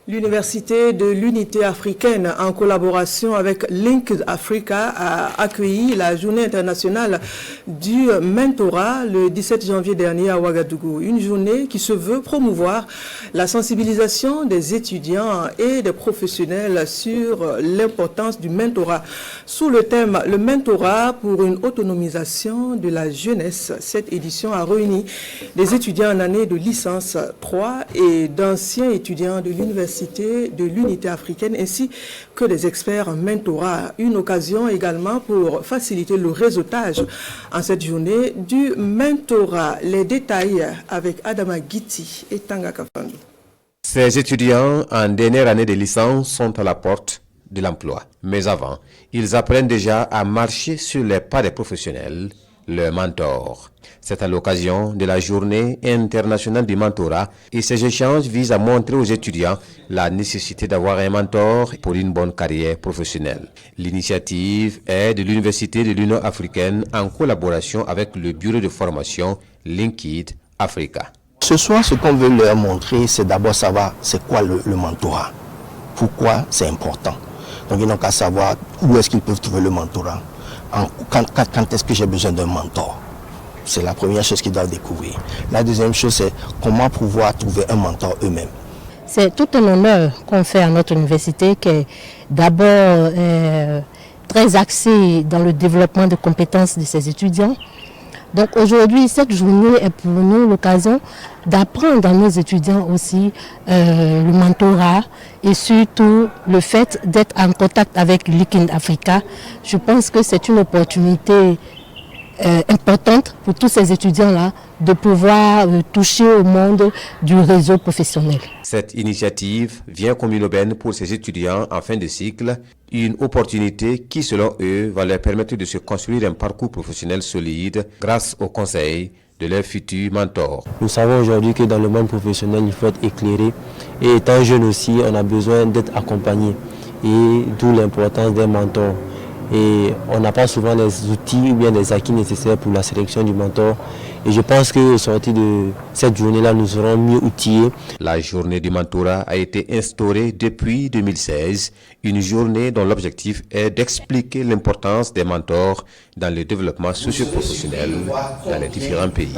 L'Université de l'Unité africaine, en collaboration avec Link Africa, a accueilli la journée internationale du mentorat le 17 janvier dernier à Ouagadougou. Une journée qui se veut promouvoir la sensibilisation des étudiants et des professionnels sur l'importance du mentorat. Sous le thème « Le mentorat pour une autonomisation de la jeunesse », cette édition a réuni des étudiants en année de licence 3 et d'anciens étudiants de l'Université de l'Unité africaine ainsi que des experts en mentorat. Une occasion également pour faciliter le réseautage en cette journée du mentorat. Les détails avec Adama Guiti et Tanga Kafando. Ces étudiants en dernière année de licence sont à la porte de l'emploi. Mais avant, ils apprennent déjà à marcher sur les pas des professionnels, leurs mentors. C'est à l'occasion de la journée internationale du mentorat et ces échanges visent à montrer aux étudiants la nécessité d'avoir un mentor pour une bonne carrière professionnelle. L'initiative est de l'Université de l'Union africaine en collaboration avec le bureau de formation Linked Africa. Ce soir, ce qu'on veut leur montrer, c'est d'abord savoir c'est quoi le mentorat, pourquoi c'est important. Donc ils n'ont qu'à savoir où est-ce qu'ils peuvent trouver le mentorat, quand est-ce que j'ai besoin d'un mentor. C'est la première chose qu'ils doivent découvrir. La deuxième chose, c'est comment pouvoir trouver un mentor eux-mêmes. C'est tout un honneur qu'on fait à notre université qui est d'abord très axée dans le développement de compétences de ses étudiants. Donc aujourd'hui, cette journée est pour nous l'occasion d'apprendre à nos étudiants aussi le mentorat et surtout le fait d'être en contact avec Linked Africa. Je pense que c'est une opportunité importante pour tous ces étudiants-là de pouvoir toucher au monde du réseau professionnel. Cette initiative vient comme une aubaine pour ces étudiants en fin de cycle, une opportunité qui, selon eux, va leur permettre de se construire un parcours professionnel solide grâce aux conseils de leurs futurs mentors. Nous savons aujourd'hui que dans le monde professionnel, il faut être éclairé et étant jeune aussi, on a besoin d'être accompagné et d'où l'importance d'un mentor. Et on n'a pas souvent les outils ou bien les acquis nécessaires pour la sélection du mentor. Et je pense qu'au sortir de cette journée-là, nous serons mieux outillés. La journée du mentorat a été instaurée depuis 2016, une journée dont l'objectif est d'expliquer l'importance des mentors dans le développement socio-professionnel dans les différents pays.